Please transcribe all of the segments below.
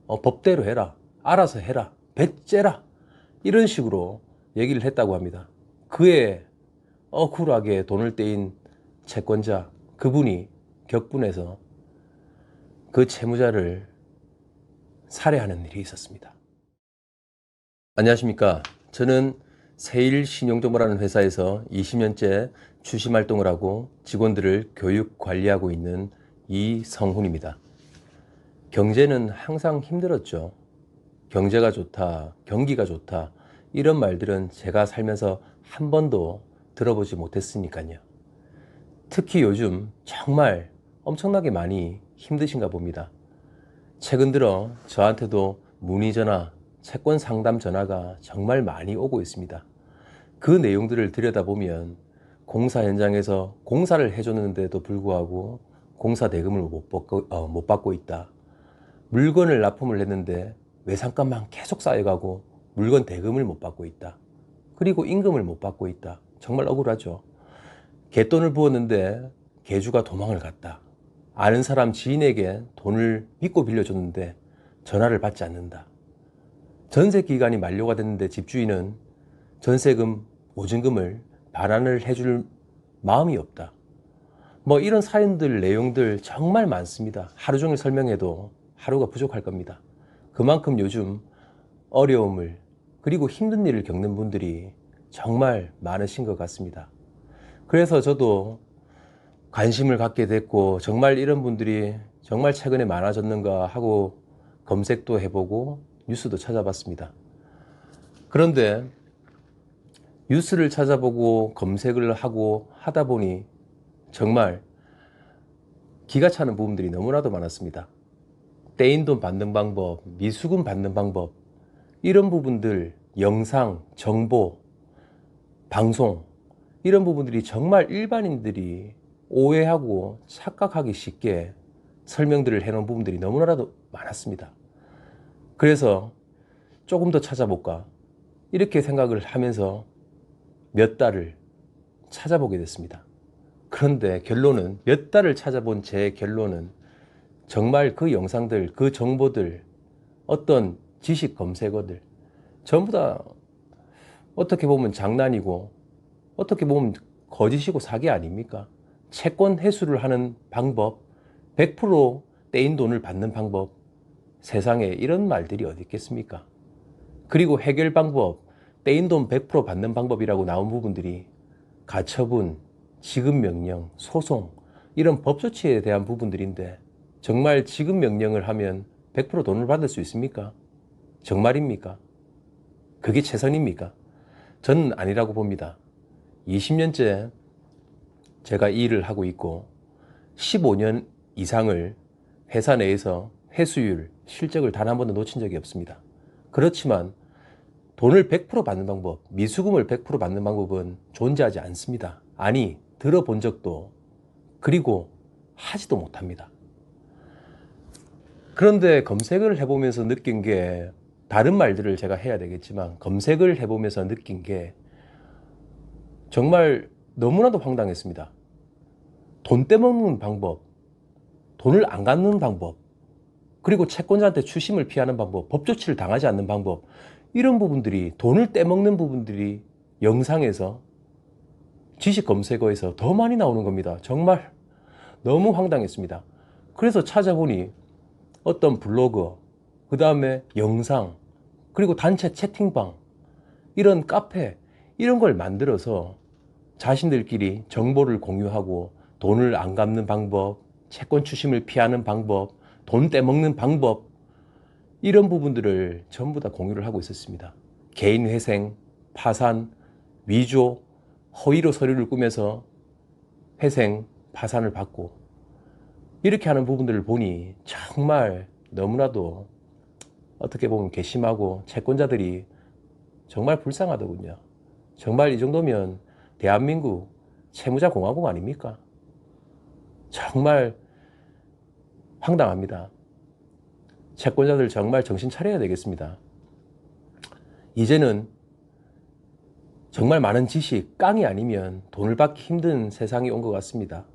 법대로 해라, 알아서 해라, 배째라, 이런 식으로 얘기를 했다고 합니다. 그에 억울하게 돈을 떼인 채권자 그분이 격분해서 그 채무자를 살해하는 일이 있었습니다. 안녕하십니까. 저는 세일신용정보라는 회사에서 20년째 추심활동을 하고 직원들을 교육 관리하고 있는 이성훈입니다. 경제는 항상 힘들었죠. 경제가 좋다, 경기가 좋다, 이런 말들은 제가 살면서 한 번도 들어보지 못했으니까요. 특히 요즘 정말 엄청나게 많이 힘드신가 봅니다. 최근 들어 저한테도 문의 전화, 채권 상담 전화가 정말 많이 오고 있습니다. 그 내용들을 들여다보면 공사 현장에서 공사를 해줬는데도 불구하고 공사 대금을 못 받고 있다. 물건을 납품을 했는데 외상값만 계속 쌓여가고 물건 대금을 못 받고 있다. 그리고 임금을 못 받고 있다. 정말 억울하죠. 갯돈을 부었는데 개주가 도망을 갔다. 아는 사람 지인에게 돈을 믿고 빌려줬는데 전화를 받지 않는다. 전세 기간이 만료가 됐는데 집주인은 전세금, 보증금을 반환을 해줄 마음이 없다. 이런 사연들, 내용들 정말 많습니다. 하루 종일 설명해도 하루가 부족할 겁니다. 그만큼 요즘 어려움을 그리고 힘든 일을 겪는 분들이 정말 많으신 것 같습니다. 그래서 저도 관심을 갖게 됐고 정말 이런 분들이 정말 최근에 많아졌는가 하고 검색도 해보고 뉴스도 찾아봤습니다. 그런데 뉴스를 찾아보고 검색을 하고 하다 보니 정말 기가 차는 부분들이 너무나도 많았습니다. 떼인 돈 받는 방법, 미수금 받는 방법, 이런 부분들, 영상, 정보, 방송, 이런 부분들이 정말 일반인들이 오해하고 착각하기 쉽게 설명들을 해놓은 부분들이 너무나도 많았습니다. 그래서 조금 더 찾아볼까 이렇게 생각을 하면서 몇 달을 찾아보게 됐습니다. 그런데 결론은, 몇 달을 찾아본 제 결론은 정말 그 영상들, 그 정보들, 어떤 지식 검색어들 전부 다 어떻게 보면 장난이고 어떻게 보면 거짓이고 사기 아닙니까? 채권 회수를 하는 방법, 100% 떼인 돈을 받는 방법, 세상에 이런 말들이 어디 있겠습니까? 그리고 해결 방법, 떼인 돈 100% 받는 방법이라고 나온 부분들이 가처분, 지급명령, 소송, 이런 법조치에 대한 부분들인데 정말 지급명령을 하면 100% 돈을 받을 수 있습니까? 정말입니까? 그게 최선입니까? 저는 아니라고 봅니다. 20년째 제가 이 일을 하고 있고 15년 이상을 회사 내에서 회수율, 실적을 단 한 번도 놓친 적이 없습니다. 그렇지만 돈을 100% 받는 방법, 미수금을 100% 받는 방법은 존재하지 않습니다. 아니, 들어본 적도, 그리고 하지도 못합니다. 그런데 검색을 해보면서 느낀 게, 다른 말들을 제가 해야 되겠지만 검색을 해보면서 느낀 게 정말 너무나도 황당했습니다. 돈 떼먹는 방법, 돈을 안 갚는 방법, 그리고 채권자한테 추심을 피하는 방법, 법조치를 당하지 않는 방법, 이런 부분들이, 돈을 떼먹는 부분들이 영상에서, 지식 검색어에서 더 많이 나오는 겁니다. 정말 너무 황당했습니다. 그래서 찾아보니 어떤 블로거, 그 다음에 영상, 그리고 단체 채팅방, 이런 카페, 이런 걸 만들어서 자신들끼리 정보를 공유하고 돈을 안 갚는 방법, 채권 추심을 피하는 방법, 돈 떼먹는 방법, 이런 부분들을 전부 다 공유를 하고 있었습니다. 개인회생, 파산, 위조, 허위로 서류를 꾸며서 회생, 파산을 받고, 이렇게 하는 부분들을 보니 정말 너무나도 어떻게 보면 괘씸하고 채권자들이 정말 불쌍하더군요. 정말 이 정도면 대한민국 채무자 공화국 아닙니까? 정말 황당합니다. 채권자들 정말 정신 차려야 되겠습니다. 이제는 정말 많은 지식, 깡이 아니면 돈을 받기 힘든 세상이 온 것 같습니다.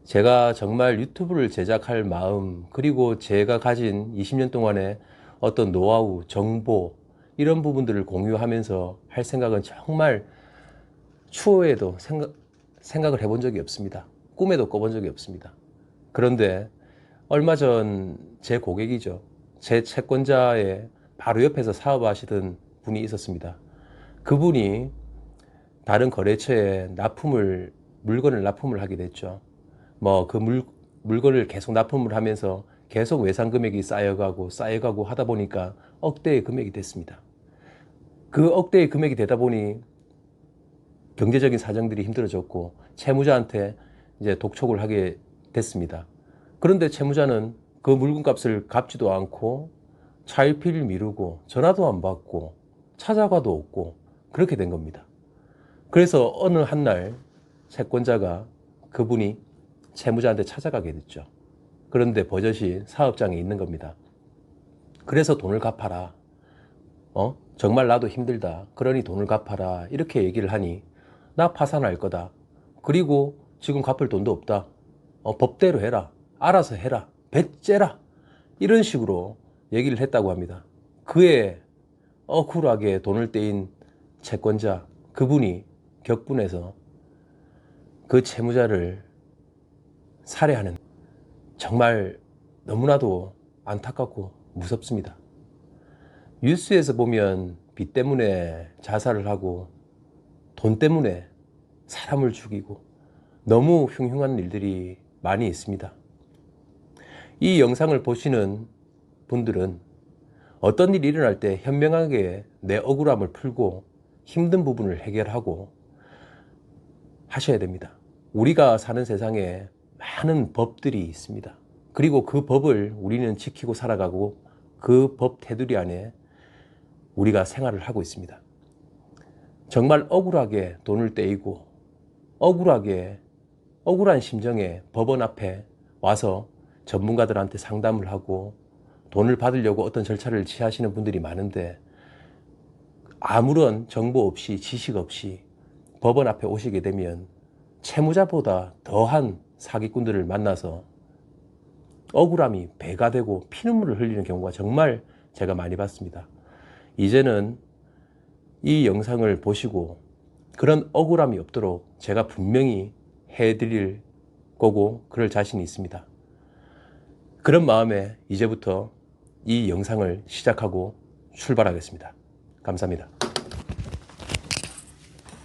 제가 정말 유튜브를 제작할 마음, 그리고 제가 가진 20년 동안의 어떤 노하우, 정보, 이런 부분들을 공유하면서 할 생각은 정말 추후에도 생각을 해본 적이 없습니다. 꿈에도 꿔본 적이 없습니다. 그런데 얼마 전 제 고객이죠. 제 채권자의 바로 옆에서 사업하시던 분이 있었습니다. 그분이 다른 거래처에 물건을 납품을 하게 됐죠. 뭐 그 물건을 계속 납품을 하면서 계속 외상 금액이 쌓여가고 하다 보니까 억대의 금액이 됐습니다. 그 억대의 금액이 되다 보니 경제적인 사정들이 힘들어졌고 채무자한테 이제 독촉을 하게 됐습니다. 그런데 채무자는 그 물건값을 갚지도 않고 차일피일 미루고 전화도 안 받고 찾아가도 없고 그렇게 된 겁니다. 그래서 어느 한날 채권자가 그분이 채무자한테 찾아가게 됐죠. 그런데 버젓이 사업장에 있는 겁니다. 그래서 돈을 갚아라. 정말 나도 힘들다. 그러니 돈을 갚아라. 이렇게 얘기를 하니 나 파산할 거다. 그리고 지금 갚을 돈도 없다. 법대로 해라. 알아서 해라. 배째라. 이런 식으로 얘기를 했다고 합니다. 그의 억울하게 돈을 떼인 채권자, 그분이 격분해서 그 채무자를 살해하는, 정말 너무나도 안타깝고 무섭습니다. 뉴스에서 보면 빚 때문에 자살을 하고 돈 때문에 사람을 죽이고 너무 흉흉한 일들이 많이 있습니다. 이 영상을 보시는 분들은 어떤 일이 일어날 때 현명하게 내 억울함을 풀고 힘든 부분을 해결하고 하셔야 됩니다. 우리가 사는 세상에 많은 법들이 있습니다. 그리고 그 법을 우리는 지키고 살아가고 그 법 테두리 안에 우리가 생활을 하고 있습니다. 정말 억울하게 돈을 떼이고 억울한 심정에 법원 앞에 와서 전문가들한테 상담을 하고 돈을 받으려고 어떤 절차를 취하시는 분들이 많은데 아무런 정보 없이 지식 없이 법원 앞에 오시게 되면 채무자보다 더한 사기꾼들을 만나서 억울함이 배가 되고 피눈물을 흘리는 경우가 정말 제가 많이 봤습니다. 이제는 이 영상을 보시고 그런 억울함이 없도록 제가 분명히 해드릴 거고 그럴 자신이 있습니다. 그런 마음에 이제부터 이 영상을 시작하고 출발하겠습니다. 감사합니다.